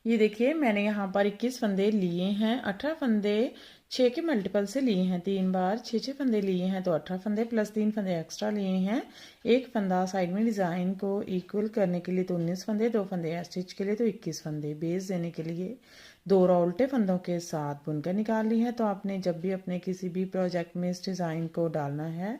ये देखिए मैंने यहाँ पर 21 फंदे लिए हैं। 18 फंदे 6 के मल्टीपल से लिए हैं, 3 बार 6 फंदे लिए हैं तो 18 फंदे प्लस 3 फंदे एक्स्ट्रा लिए हैं। एक फंदा साइड में डिज़ाइन को इक्वल करने के लिए तो 19 फंदे, 2 फंदे स्टिच के लिए तो 21 फंदे, बेस देने के लिए 2 रो उल्टे फंदों के साथ बुनकर निकाल ली है। तो आपने जब भी अपने किसी भी प्रोजेक्ट में इस डिज़ाइन को डालना है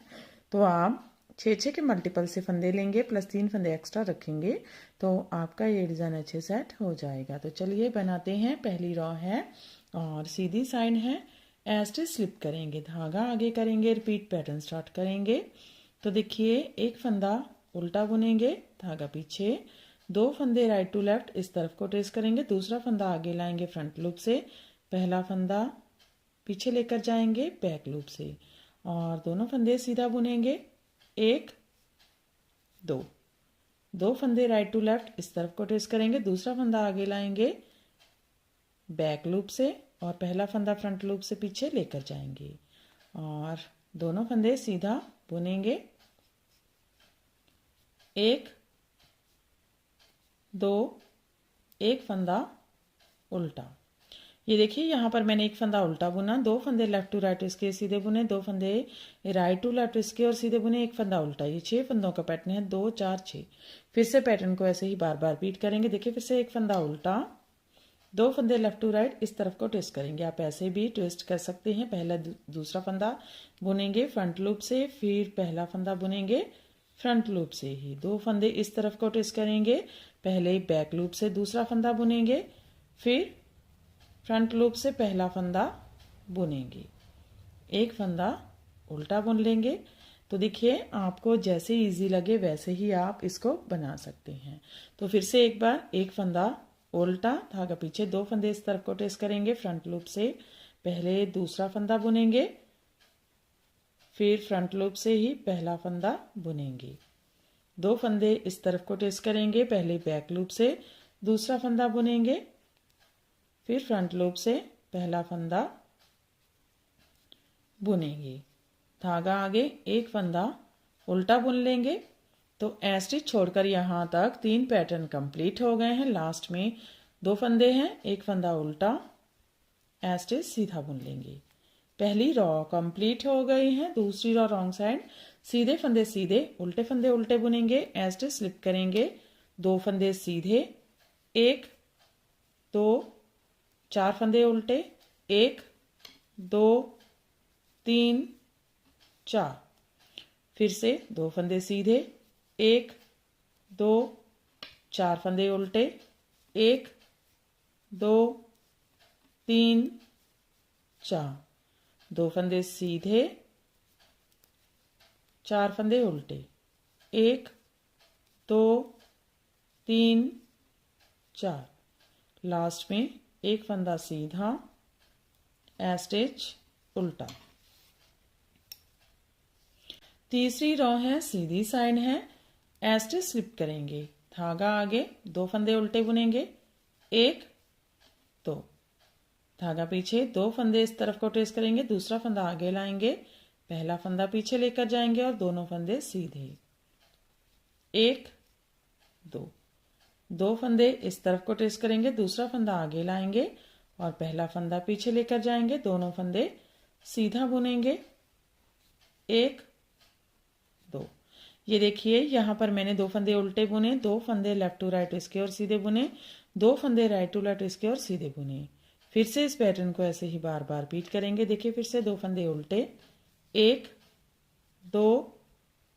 तो आप 6 के मल्टीपल से फंदे लेंगे प्लस 3 फंदे एक्स्ट्रा रखेंगे तो आपका ये डिज़ाइन अच्छे सेट हो जाएगा। तो चलिए बनाते हैं। पहली रॉ है और सीधी साइड है, ऐसे स्लिप करेंगे, धागा आगे करेंगे, रिपीट पैटर्न स्टार्ट करेंगे। तो देखिए एक फंदा उल्टा बुनेंगे, धागा पीछे, 2 फंदे राइट टू लेफ्ट इस तरफ को ट्रेस करेंगे, दूसरा फंदा आगे लाएंगे फ्रंट लूप से, पहला फंदा पीछे लेकर जाएंगे बैक लूप से और दोनों फंदे सीधा बुनेंगे, 1 2 फंदे राइट टू लेफ्ट इस तरफ को ट्रेस करेंगे, दूसरा फंदा आगे लाएंगे बैक लूप से और पहला फंदा फ्रंट लूप से पीछे लेकर जाएंगे और दोनों फंदे सीधा बुनेंगे, 1 2 एक फंदा उल्टा। ये देखिए यहाँ पर मैंने एक फंदा उल्टा बुना, 2 फंदे लेफ्ट टू राइट इसके सीधे बुने, 2 फंदे राइट टू लेफ्ट इसके और सीधे बुने, एक फंदा उल्टा। ये 6 फंदों का पैटर्न है, 2 4 6। फिर से पैटर्न को ऐसे ही बार बार रिपीट करेंगे। देखिए फिर से एक फंदा उल्टा, 2 फंदे लेफ्ट टू राइट इस तरफ को ट्विस्ट करेंगे। आप ऐसे भी ट्विस्ट कर सकते हैं। पहला दूसरा फंदा बुनेंगे फ्रंट लूप से, फिर पहला फंदा बुनेंगे फ्रंट लूप से ही, 2 फंदे इस तरफ को ट्विस्ट करेंगे, पहले बैक लूप से दूसरा फंदा बुनेंगे, फिर फ्रंट लूप से पहला फंदा बुनेंगे, एक फंदा उल्टा बुन लेंगे। तो देखिए आपको जैसे इजी लगे वैसे ही आप इसको बना सकते हैं। तो फिर से एक बार, एक फंदा उल्टा, धागा पीछे, 2 फंदे इस तरफ को ट्रेस करेंगे फ्रंट लूप से, पहले दूसरा फंदा बुनेंगे, फिर फ्रंट लूप से ही पहला फंदा बुनेंगे, 2 फंदे इस तरफ को ट्रेस करेंगे, पहले बैक लूप से दूसरा फंदा बुनेंगे, फिर फ्रंट लूप से पहला फंदा बुनेंगे, धागा आगे, एक फंदा उल्टा बुन लेंगे। तो स्टिच छोड़कर यहाँ तक 3 पैटर्न कंप्लीट हो गए हैं। लास्ट में 2 फंदे हैं, एक फंदा उल्टा, स्टिच सीधा बुन लेंगे। पहली रॉ कंप्लीट हो गई है। दूसरी रॉ रॉन्ग साइड, सीधे फंदे सीधे, उल्टे फंदे उल्टे बुनेंगे, स्टिच स्लिप करेंगे, 2 फंदे सीधे, 1 2 4 फंदे उल्टे, 1 2 3 4, फिर से 2 फंदे सीधे, 1 2 4 फंदे उल्टे, 1 2 3 4, 2 फंदे सीधे, 4 फंदे उल्टे, 1 2 3 4, लास्ट में एक फंदा सीधा, स्टिच उल्टा। तीसरी रो है, सीधी साइड है, स्टिच स्लिप करेंगे, धागा आगे, 2 फंदे उल्टे बुनेंगे, 1 2, धागा पीछे, 2 फंदे इस तरफ को ट्रेस करेंगे, दूसरा फंदा आगे लाएंगे, पहला फंदा पीछे लेकर जाएंगे और दोनों फंदे सीधे, 1 2, 2 फंदे इस तरफ को ट्रेस करेंगे, दूसरा फंदा आगे लाएंगे और पहला फंदा पीछे लेकर जाएंगे, दोनों फंदे सीधा बुनेंगे, 1 2। ये देखिए यहाँ पर मैंने 2 फंदे उल्टे बुने, 2 फंदे लेफ्ट टू राइट इसके और सीधे बुने, 2 फंदे राइट टू लेफ्ट इसके और सीधे बुने। फिर से इस पैटर्न को ऐसे ही बार बार रिपीट करेंगे। देखिए फिर से 2 फंदे उल्टे, 1 2,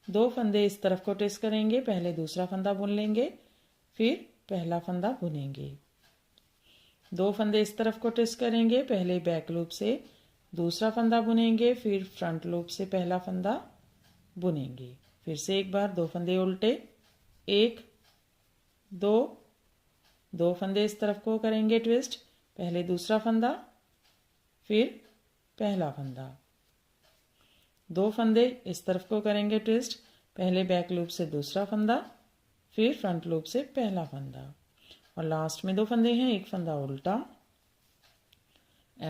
2 फंदे इस तरफ को ट्रेस करेंगे, पहले दूसरा फंदा बुन लेंगे, फिर पहला फंदा बुनेंगे, 2 फंदे इस तरफ को ट्रेस करेंगे, पहले बैक लूप से दूसरा फंदा बुनेंगे, फिर फ्रंट लूप से पहला फंदा बुनेंगे। फिर से एक बार, 2 फंदे उल्टे, 1 2, 2 फंदे इस तरफ को करेंगे ट्विस्ट, पहले दूसरा फंदा, फिर पहला फंदा, 2 फंदे इस तरफ को करेंगे ट्विस्ट, पहले बैक लूप से दूसरा फंदा, फिर फ्रंट लूप से पहला फंदा और लास्ट में 2 फंदे हैं, एक फंदा उल्टा,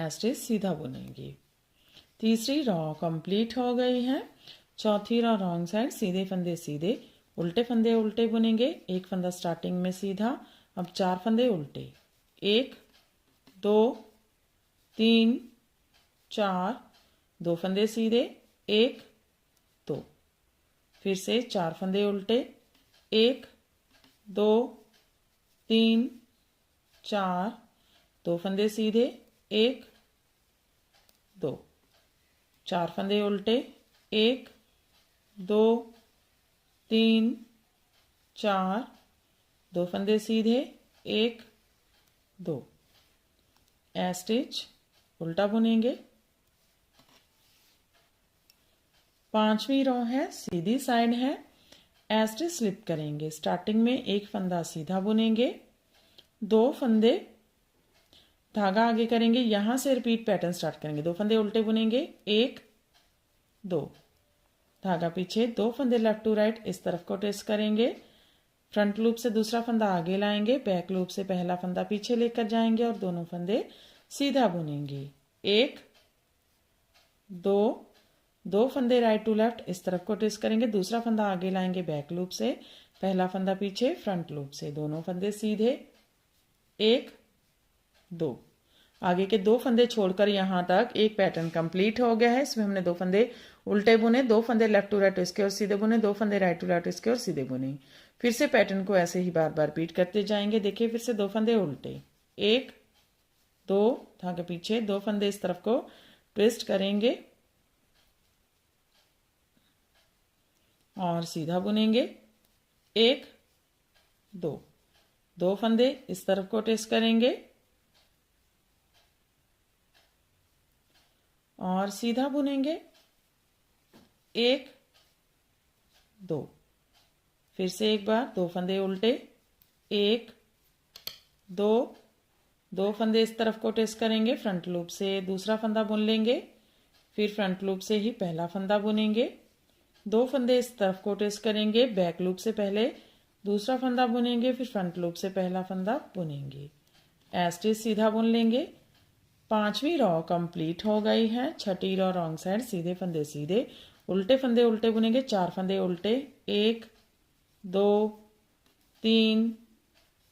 स्टिच सीधा बुनेंगे। तीसरी रॉ कंप्लीट हो गई है। चौथी रॉ रॉन्ग साइड, सीधे फंदे सीधे, उल्टे फंदे उल्टे बुनेंगे, एक फंदा स्टार्टिंग में सीधा, अब 4 फंदे उल्टे, एक, दो, तीन, चार, दो फंदे सीधे, एक, दो। फिर से 4 फंदे उल्टे, एक, दो, तीन, चार, दो फंदे सीधे, एक, दो। 4 फंदे उल्टे, एक, दो, तीन, चार, दो फंदे सीधे, एक, दो। ए स्टिच उल्टा बुनेंगे। 5वीं रो है, सीधी साइड है, ए स्टिच स्लिप करेंगे। स्टार्टिंग में एक फंदा सीधा बुनेंगे, दो फंदे धागा आगे करेंगे, यहां से रिपीट पैटर्न स्टार्ट करेंगे। दो फंदे उल्टे बुनेंगे, एक, दो, धागा पीछे, दो फंदे लेफ्ट टू राइट इस तरफ को ट्विस्ट करेंगे। फ्रंट लूप से दूसरा फंदा आगे लाएंगे, बैक लूप से पहला फंदा पीछे लेकर जाएंगे और दोनों फंदे सीधा बुनेंगे। एक, दो, दो फंदे राइट टू लेफ्ट इस तरफ को ट्विस्ट करेंगे, दूसरा फंदा आगे लाएंगे बैक लूप से, पहला फंदा पीछे फ्रंट लूप से, दोनों फंदे सीधे, एक, दो। आगे के दो फंदे छोड़कर यहां तक एक पैटर्न कंप्लीट हो गया है। इसमें हमने दो फंदे उल्टे बुने, दो फंदे लेफ्ट टू राइट इसके और सीधे बुने, दो फंदे राइट टू लेफ्ट इसके और सीधे बुने। फिर से पैटर्न को ऐसे ही बार बार रिपीट करते जाएंगे। देखिए फिर से दो फंदे उल्टे, एक, दो, धागे पीछे, दो फंदे इस तरफ को ट्विस्ट करेंगे और सीधा बुनेंगे, एक, दो, दो फंदे इस तरफ को ट्विस्ट करेंगे और सीधा बुनेंगे, एक, दो। फिर से एक बार दो फंदे उल्टे, एक, दो, दो फंदे इस तरफ को ट्विस्ट करेंगे, फ्रंट लूप से दूसरा फंदा बुन लेंगे, फिर फ्रंट लूप से ही पहला फंदा बुनेंगे, दो फंदे इस तरफ को ट्विस्ट करेंगे, बैक लूप से पहले दूसरा फंदा बुनेंगे, फिर फ्रंट लूप से पहला फंदा बुनेंगे। एज इट सीधा बुन लेंगे। 5वीं रो कंप्लीट हो गई है। 6ठी रो रॉन्ग साइड, सीधे फंदे सीधे, उल्टे फंदे उल्टे बुनेंगे, 4 फंदे उल्टे, एक, दो, तीन,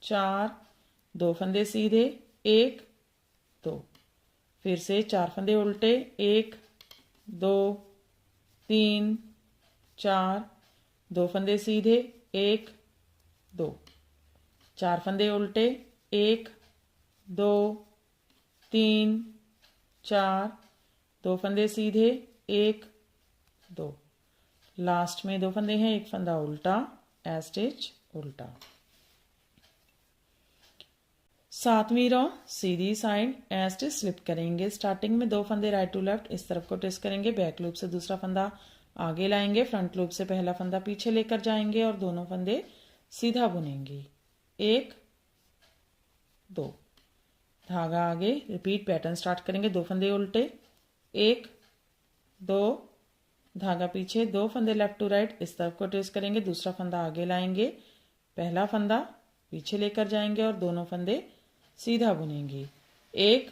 चार, दो फंदे सीधे, एक, दो। फिर से 4 फंदे उल्टे, एक, दो, तीन, चार, दो फंदे सीधे, एक, दो। 4 फंदे उल्टे, एक, दो, तीन, चार, दो फंदे सीधे, एक, दो। लास्ट में दो फंदे हैं, एक फंदा उल्टा, ए स्टिच उल्टा। 7वीं रो सीधी साइड, ए स्टिच स्लिप करेंगे। स्टार्टिंग में दो फंदे राइट टू लेफ्ट इस तरफ को ट्विस्ट करेंगे, बैक लूप से दूसरा फंदा आगे लाएंगे, फ्रंट लूप से पहला फंदा पीछे लेकर जाएंगे और दोनों फंदे सीधा बुनेंगे, एक, दो, धागा आगे, रिपीट पैटर्न स्टार्ट करेंगे। दो फंदे उल्टे, एक, दो, धागा पीछे, दो फंदे लेफ्ट टू राइट इस तरफ को ट्विस्ट करेंगे, दूसरा फंदा आगे लाएंगे, पहला फंदा पीछे लेकर जाएंगे और दोनों फंदे सीधा बुनेंगे, एक,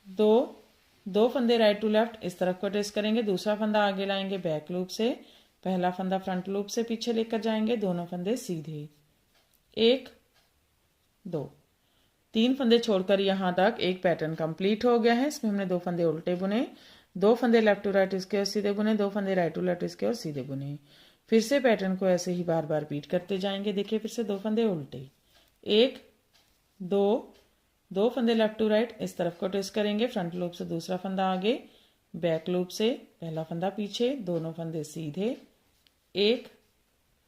दो, दो फंदे राइट टू लेफ्ट इस तरफ को ट्विस्ट करेंगे, दूसरा फंदा आगे लाएंगे बैक लूप से, पहला फंदा फ्रंट लूप से पीछे लेकर जाएंगे, दोनों फंदे सीधे, एक, दो। 3 फंदे छोड़कर यहां तक एक पैटर्न कंप्लीट हो गया है। इसमें हमने दो फंदे उल्टे बुने, दो फंदे लेफ्ट टू राइट इसके और सीधे बुने, दो फंदे राइट टू लेफ्ट इसके और सीधे बुने। फिर से पैटर्न को ऐसे ही बार बार रिपीट करते जाएंगे। देखिए फिर से दो फंदे उल्टे, एक, दो, दो फंदे लेफ्ट टू राइट इस तरफ को ट्विस्ट करेंगे, फ्रंट लूप से दूसरा फंदा आगे, बैक लूप से पहला फंदा पीछे, दोनों फंदे सीधे, एक,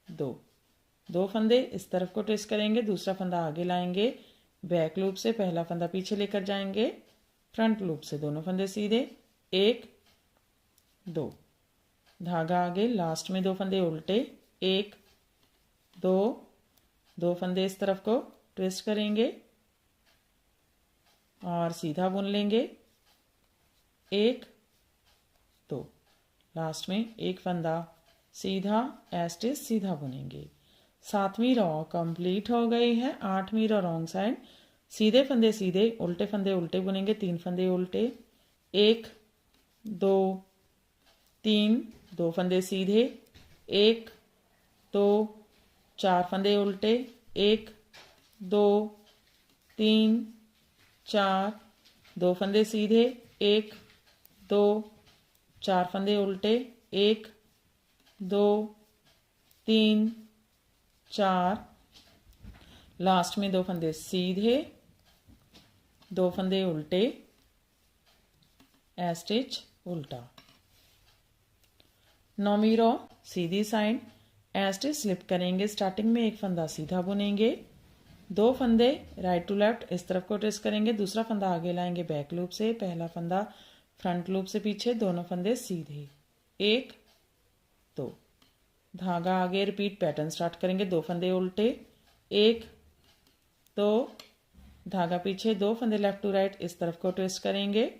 दो, दो फंदे इस तरफ को ट्विस्ट करेंगे, दूसरा फंदा आगे लाएंगे, बैक लूप से पहला फंदा पीछे लेकर जाएंगे, फ्रंट लूप से दोनों फंदे सीधे, एक, दो, धागा आगे, लास्ट में दो फंदे उल्टे, एक, दो, दो फंदे इस तरफ को ट्विस्ट करेंगे और सीधा बुन लेंगे, एक, दो, लास्ट में एक फंदा सीधा, एज इट इज सीधा बुनेंगे। 7वीं रो कंप्लीट हो गई है। 8वीं रो रॉन्ग साइड, सीधे फंदे सीधे, उल्टे फंदे उल्टे बुनेंगे, 3 फंदे उल्टे, एक, दो, तीन, दो फंदे सीधे, एक, दो, 4 फंदे उल्टे, एक, दो, तीन, 4, 2 फंदे सीधे, 1 2 4 फंदे उल्टे, 1 2 3 4, लास्ट में 2 फंदे सीधे, 2 फंदे उल्टे, ए स्टिच उल्टा। 9वीं रो सीधी साइड, ए स्टिच स्लिप करेंगे। स्टार्टिंग में एक फंदा सीधा बुनेंगे, 2 फंदे राइट टू लेफ्ट इस तरफ को ट्विस्ट करेंगे, दूसरा फंदा आगे लाएंगे बैक लूप से, पहला फंदा फ्रंट लूप से पीछे, दोनों फंदे सीधे, 1 2, धागा आगे, रिपीट पैटर्न स्टार्ट करेंगे, 2 फंदे उल्टे, 1 2, धागा पीछे, 2 फंदे लेफ्ट टू राइट इस तरफ को ट्विस्ट करेंगे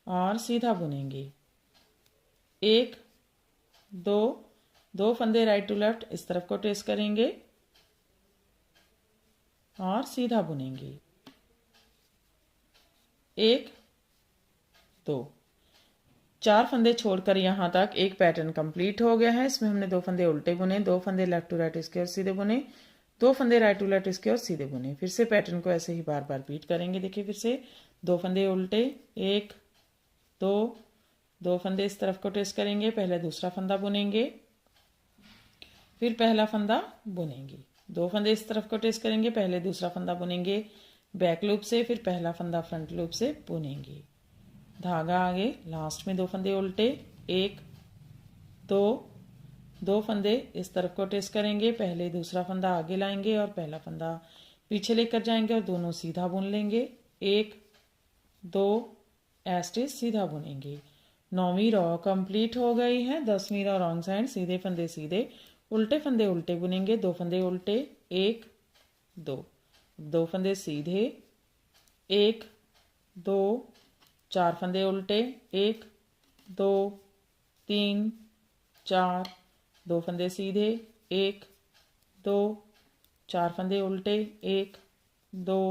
और सीधा बुनेंगे, 1 2, 2 फंदे राइट टू लेफ्ट इस तरफ को ट्विस्ट करेंगे और सीधा बुनेंगे, 1 2, 4 फंदे छोड़कर यहां तक एक पैटर्न कंप्लीट हो गया है। इसमें हमने 2 फंदे उल्टे बुने, 2 फंदे लेफ्ट टू राइट इसके और सीधे बुने, 2 फंदे राइट टू लेफ्ट इसके और सीधे बुने। फिर से पैटर्न को ऐसे ही बार बार रिपीट करेंगे। देखिए फिर से 2 फंदे उल्टे, 1 2, 2 फंदे इस तरफ को ट्विस्ट करेंगे, पहले दूसरा फंदा बुनेंगे, फिर पहला फंदा बुनेंगे, 2 फंदे इस तरफ को ट्विस्ट करेंगे, पहले दूसरा फंदा बुनेंगे बैक लूप से, फिर पहला फंदा फ्रंट लूप से बुनेंगे, धागा आगे, लास्ट में 2 फंदे उल्टे, 1 2, 2 फंदे इस तरफ को ट्विस्ट करेंगे, पहले दूसरा फंदा आगे लाएंगे और पहला फंदा पीछे लेकर जाएंगे और दोनों सीधा बुन लेंगे, 1 2 स्टिच सीधा बुनेंगे। 9वीं रो कंप्लीट हो गई है। 10वीं रो रॉन्ग साइड, सीधे फंदे सीधे, उल्टे फंदे उल्टे बुनेंगे, 2 फंदे उल्टे, 1 2, 2 फंदे सीधे, 1 2, 4 फंदे उल्टे, 1 2 3 4, 2 फंदे सीधे, 1 2, 4 फंदे उल्टे, 1 2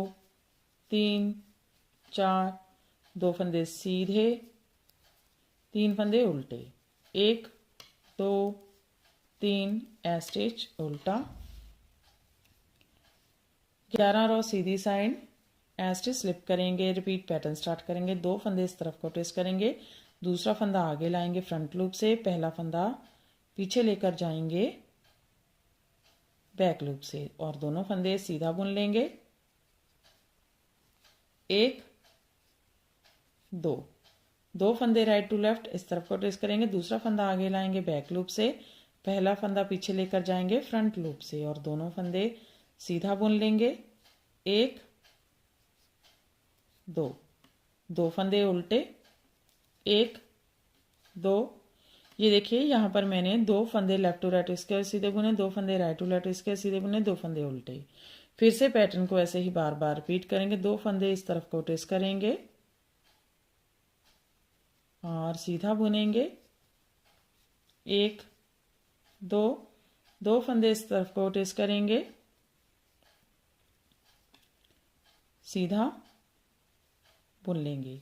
3 4, 2 फंदे सीधे, 3 फंदे उल्टे, 1 2 3 स्टिच उल्टा। 11 रो सीधी साइड, स्टिच स्लिप करेंगे, रिपीट पैटर्न स्टार्ट करेंगे, 2 फंदे इस तरफ को ट्विस्ट करेंगे, दूसरा फंदा आगे लाएंगे फ्रंट लूप से, पहला फंदा पीछे लेकर जाएंगे बैक लूप से और दोनों फंदे सीधा बुन लेंगे, 1 2, 2 फंदे राइट टू लेफ्ट इस तरफ को ट्विस्ट करेंगे, दूसरा फंदा आगे लाएंगे बैक लूप से, पहला फंदा पीछे लेकर जाएंगे फ्रंट लूप से और दोनों फंदे सीधा बुन लेंगे, 1 2, 2 फंदे उल्टे, 1 2, ये देखिए यहाँ पर मैंने 2 फंदे लेफ्ट टू राइट इसके और सीधे बुने, 2 फंदे राइट टू लेफ्ट इसके सीधे बुने, 2 फंदे उल्टे। फिर से पैटर्न को ऐसे ही बार बार रिपीट करेंगे, 2 फंदे इस तरफ को ट्विस्ट करेंगे और सीधा बुनेंगे, 1 2, 2 फंदे इस तरफ को ट्विस्ट करेंगे, सीधा बुन लेंगे,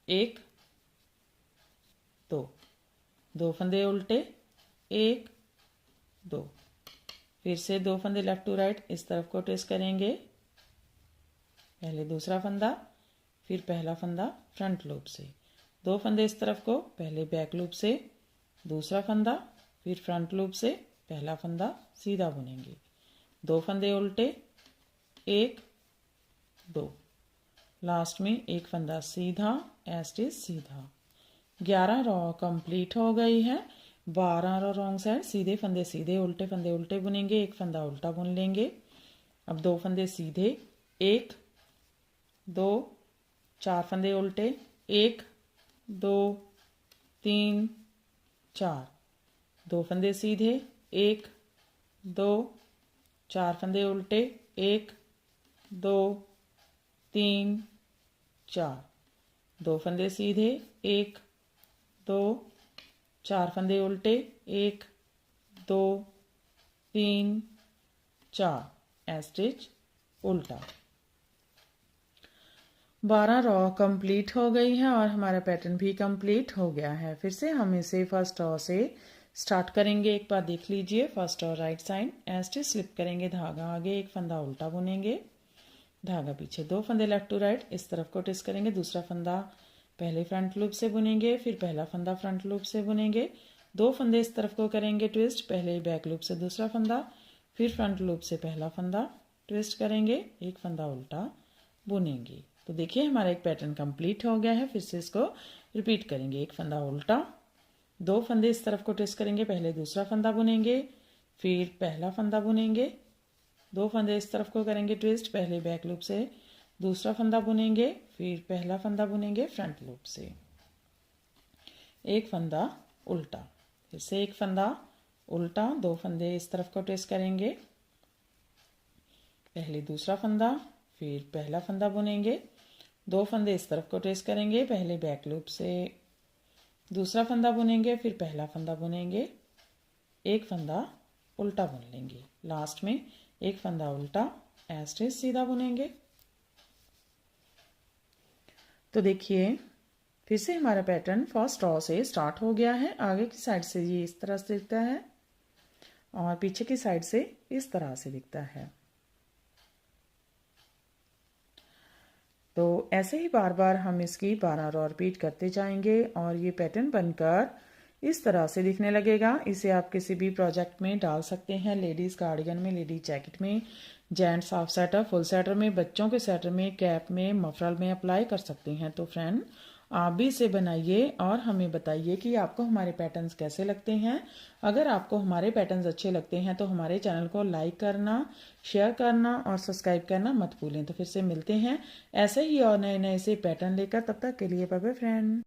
1 2, 2 फंदे उल्टे, 1 2, फिर से 2 फंदे लेफ्ट टू राइट इस तरफ को ट्विस्ट करेंगे, पहले दूसरा फंदा, फिर पहला फंदा फ्रंट लूप से, 2 फंदे इस तरफ को, पहले बैक लूप से, दूसरा फंदा, फिर फ्रंट लूप से, पहला फंदा सीधा बुनेंगे, 2 फंदे उल्टे, 1 2, लास्ट में एक फंदा सीधा, स्टिच सीधा। 11 रो कंप्लीट हो गई है। 12 रो रॉन्ग साइड, सीधे फंदे सीधे, उल्टे फंदे उल्टे बुनेंगे, एक फंदा उल्टा बुन लेंगे, अब 2 फंदे सीधे, 1 2, 4 फंदे उल्टे, 1 2 3 4, 2 फंदे सीधे, 1 2, 4 फंदे उल्टे, 1 2 3 4, 2 फंदे सीधे, 1 2, 4 फंदे उल्टे, 1 2 3 4, स्टिच उल्टा। 12 रो कंप्लीट हो गई है और हमारा पैटर्न भी कंप्लीट हो गया है। फिर से हम इसे फर्स्ट रो से स्टार्ट करेंगे, एक बार देख लीजिए फर्स्ट और राइट साइड। स्टिच स्लिप करेंगे, धागा आगे, एक फंदा उल्टा बुनेंगे, धागा पीछे, 2 फंदे लेफ्ट टू राइट इस तरफ को ट्विस्ट करेंगे, दूसरा फंदा पहले फ्रंट लूप से बुनेंगे, फिर पहला फंदा फ्रंट लूप से बुनेंगे, 2 फंदे इस तरफ को करेंगे ट्विस्ट, पहले बैक लूप से दूसरा फंदा, फिर फ्रंट लूप से पहला फंदा ट्विस्ट करेंगे, एक फंदा उल्टा बुनेंगे। तो देखिए हमारा एक पैटर्न कंप्लीट हो गया है। फिर से इसको रिपीट करेंगे, एक फंदा उल्टा, 2 फंदे इस तरफ को ट्विस्ट करेंगे, पहले दूसरा फंदा बुनेंगे, फिर पहला फंदा बुनेंगे, 2 फंदे इस तरफ को करेंगे ट्विस्ट, पहले बैक लूप से दूसरा फंदा बुनेंगे, फिर पहला फंदा बुनेंगे फ्रंट लूप से, एक फंदा उल्टा, फिर से एक फंदा उल्टा, 2 फंदे इस तरफ को ट्विस्ट करेंगे, पहले दूसरा फंदा, फिर पहला फंदा बुनेंगे, 2 फंदे इस तरफ को ट्विस्ट करेंगे, पहले बैक लूप से दूसरा फंदा बुनेंगे, फिर पहला फंदा बुनेंगे, एक फंदा उल्टा बुन लेंगे, लास्ट में एक फंदा उल्टा एस्टिच सीधा बुनेंगे। तो देखिए फिर से हमारा पैटर्न फर्स्ट रॉ से स्टार्ट हो गया है। आगे की साइड से ये इस तरह से दिखता है और पीछे की साइड से इस तरह से दिखता है। तो ऐसे ही बार बार हम इसकी 12 रॉ रिपीट करते जाएंगे और ये पैटर्न बनकर इस तरह से दिखने लगेगा। इसे आप किसी भी प्रोजेक्ट में डाल सकते हैं, लेडीज़ कार्डिगन में, लेडीज जैकेट में, gents half sweater, full sweater में, बच्चों के स्वेटर में, कैप में, मफरल में अप्लाई कर सकते हैं। तो फ्रेंड आप भी इसे बनाइए और हमें बताइए कि आपको हमारे पैटर्न्स कैसे लगते हैं। अगर आपको हमारे पैटर्न्स अच्छे लगते हैं तो हमारे चैनल को लाइक करना, शेयर करना और सब्सक्राइब करना मत भूलें। तो फिर से मिलते हैं ऐसे ही और नए नए से पैटर्न लेकर, तब तक के लिए बाय बाय फ्रेंड।